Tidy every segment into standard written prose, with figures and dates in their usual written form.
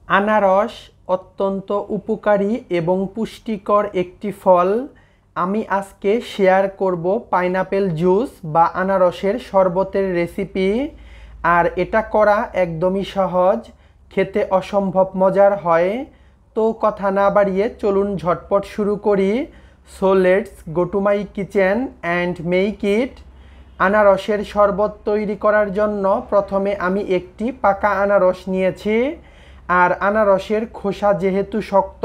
আনারস অত্যন্ত উপকারী এবং পুষ্টিকর একটি ফল। আমি আজকে শেয়ার করব পাইনাপেল জুস বা আনারসের শরবতের রেসিপি। আর এটা করা একদমই সহজ, খেতে অসম্ভব মজার হয়। তো কথা না বাড়িয়ে চলুন ঝটপট শুরু করি। So let's go to my kitchen and make it. আনারসের শরবত তৈরি করার জন্য প্রথমে আমি একটি পাকা আনারস নিয়েছি। আর আনারসের খোসা যেহেতু শক্ত,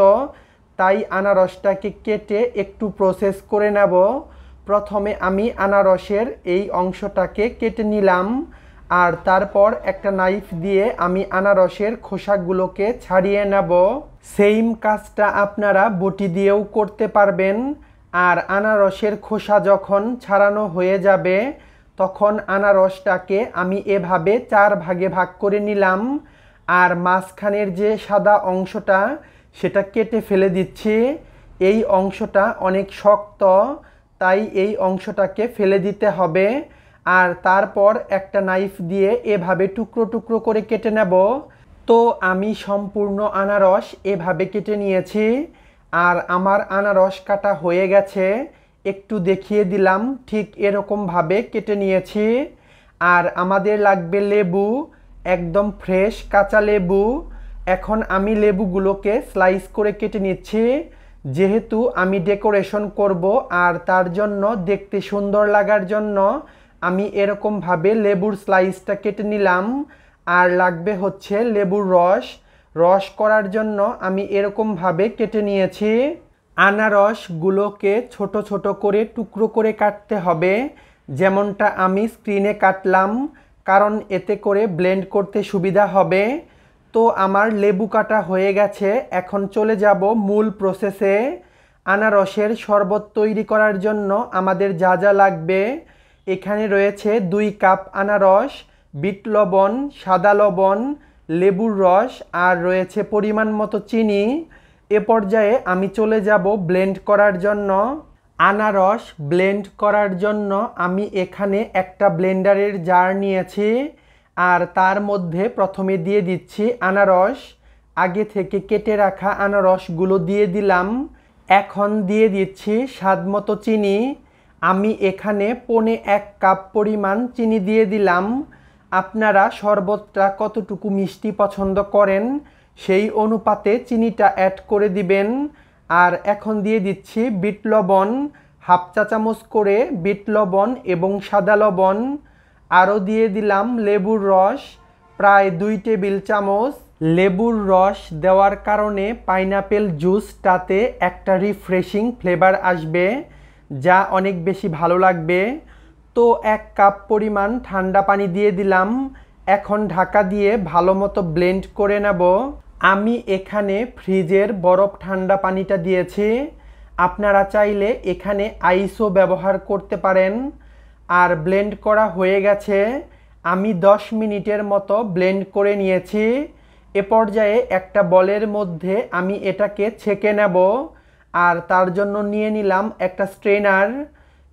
তাই আনারসটাকে কেটে একটু প্রসেস করে নেব। প্রথমে আমি আনারসের এই অংশটাকে কেটে নিলাম, আর তারপর একটা নাইফ দিয়ে আমি আনারসের খোসাগুলোকে ছাড়িয়ে নেব। সেম কাজটা আপনারা বটি দিয়েও করতে পারবেন। আর আনারসের খোসা যখন ছাড়ানো হয়ে যাবে, তখন আনারসটাকে আমি এভাবে 4 ভাগে ভাগ করে নিলাম। আর মাঝখানের যে সাদা অংশটা, সেটা কেটে ফেলে দিচ্ছি। এই অংশটা অনেক শক্ত, তাই এই অংশটাকে ফেলে দিতে হবে। আর তারপর একটা নাইফ দিয়ে এভাবে টুকরো টুকরো করে কেটে নেব। তো আমি সম্পূর্ণ আনারস এভাবে কেটে নিয়েছি। আর আমার আনারস কাটা হয়ে গেছে, একটু দেখিয়ে দিলাম, ঠিক এরকমভাবে কেটে নিয়েছি। আর আমাদের লাগবে লেবু, একদম ফ্রেশ কাঁচা লেবু। এখন আমি লেবুগুলোকে স্লাইস করে কেটে নিচ্ছি, যেহেতু আমি ডেকোরেশন করব। আর তার জন্য দেখতে সুন্দর লাগার জন্য আমি এরকমভাবে লেবুর স্লাইসটা কেটে নিলাম। আর লাগবে হচ্ছে লেবুর রস। রস করার জন্য আমি এরকমভাবে কেটে নিয়েছি। আনারসগুলোকে ছোট ছোট করে টুকরো করে কাটতে হবে, যেমনটা আমি স্ক্রিনে কাটলাম, কারণ এতে করে ব্লেন্ড করতে সুবিধা হবে। তো আমার লেবু কাটা হয়ে গেছে, এখন চলে যাব মূল প্রসেসে। আনারসের শরবত তৈরি করার জন্য আমাদের যা যা লাগবে, এখানে রয়েছে 2 কাপ আনারস, বিট লবণ, সাদা লবণ, লেবুর রস, আর রয়েছে পরিমাণ মতো চিনি। এ পর্যায়ে আমি চলে যাব ব্লেন্ড করার জন্য। আনারস ব্লেন্ড করার জন্য আমি এখানে একটা ব্লেন্ডারের জার নিয়েছি। আর তার মধ্যে প্রথমে দিয়ে দিচ্ছি আনারস। আগে থেকে কেটে রাখা আনারসগুলো দিয়ে দিলাম। এখন দিয়ে দিচ্ছি স্বাদ মতো চিনি। আমি এখানে 1.25 কাপ পরিমাণ চিনি দিয়ে দিলাম। আপনারা শরবতটা কতটুকু মিষ্টি পছন্দ করেন, সেই অনুপাতে চিনিটা অ্যাড করে দিবেন। আর এখন দিয়ে দিচ্ছি বিট লবণ, 1/2 চা চামচ করে বিট লবণ এবং সাদা লবণ। আরও দিয়ে দিলাম লেবুর রস, প্রায় 2 টেবিল চামচ। লেবুর রস দেওয়ার কারণে পাইনাপেল জুসটাতে একটা রিফ্রেশিং ফ্লেভার আসবে, যা অনেক বেশি ভালো লাগবে। তো 1 কাপ পরিমাণ ঠান্ডা পানি দিয়ে দিলাম। এখন ঢাকা দিয়ে ভালো মতো ব্লেন্ড করে নেব। আমি এখানে ফ্রিজের বরফ ঠান্ডা পানিটা দিয়েছি, আপনারা চাইলে এখানে আইসও ব্যবহার করতে পারেন। আর ব্লেন্ড করা হয়ে গেছে, আমি 10 মিনিটের মতো ব্লেন্ড করে নিয়েছি। এ পর্যায়ে একটা বলের মধ্যে আমি এটাকে ছেঁকে নেব। আর তার জন্য নিয়ে নিলাম একটা স্ট্রেনার।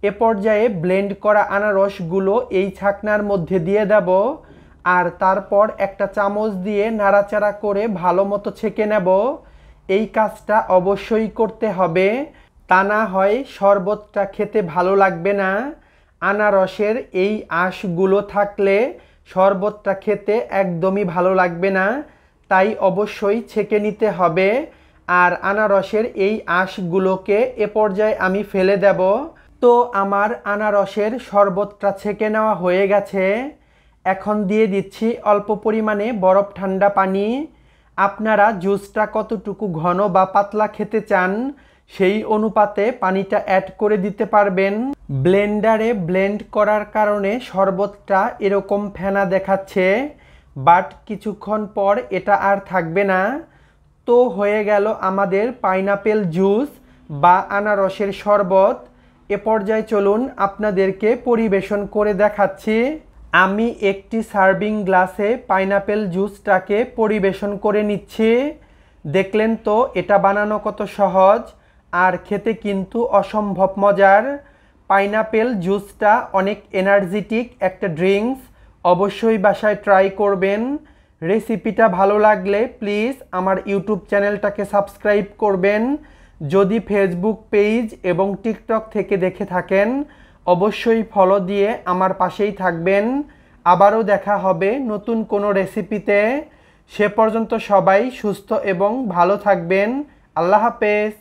এ পর্যায়ে ব্লেন্ড করা আনারসগুলো এই ছাকনার মধ্যে দিয়ে দেব। আর তারপর একটা চামচ দিয়ে নাড়াচাড়া করে ভালো মতো ছেঁকে নেব। এই কাজটা অবশ্যই করতে হবে, তা না হয় শরবতটা খেতে ভালো লাগবে না। আনারসের এই আঁশগুলো থাকলে শরবতটা খেতে একদমই ভালো লাগবে না, তাই অবশ্যই ছেঁকে নিতে হবে। আর আনারসের এই আঁশগুলোকে এ পর্যায়ে আমি ফেলে দেব। তো আমার আনারসের শরবতটা ছেঁকে নেওয়া হয়ে গেছে। এখন দিয়ে দিচ্ছি অল্প পরিমাণে বরফ ঠান্ডা পানি। আপনারা জুসটা কতটুকু ঘন বা পাতলা খেতে চান, সেই অনুপাতে পানিটা অ্যাড করে দিতে পারবেন। ব্লেন্ডারে ব্লেন্ড করার কারণে শরবতটা এরকম ফেনা দেখাচ্ছে, বাট কিছুক্ষণ পর এটা আর থাকবে না। তো হয়ে গেল আমাদের পাইনাপেল জুস বা আনারসের শরবত। এ পর্যায়ে চলুন আপনাদেরকে পরিবেশন করে দেখাচ্ছি। আমি একটি সার্ভিং গ্লাসে পাইনাপেল জুসটাকে পরিবেশন করে নিচ্ছি। দেখলেন তো এটা বানানো কত সহজ, আর খেতে কিন্তু অসম্ভব মজার। পাইনাপেল জুসটা অনেক এনার্জেটিক একটা ড্রিঙ্কস, অবশ্যই বাসায় ট্রাই করবেন। রেসিপিটা ভালো লাগলে প্লিজ আমার ইউটিউব চ্যানেলটাকে সাবস্ক্রাইব করবেন। যদি ফেসবুক পেজ এবং টিকটক থেকে দেখে থাকেন অবশ্যই ফলো দিয়ে আমার পাশেই থাকবেন। আবারও দেখা হবে নতুন কোনো রেসিপিতে। সে পর্যন্ত সবাই সুস্থ এবং ভালো থাকবেন। আল্লাহ হাফেজ।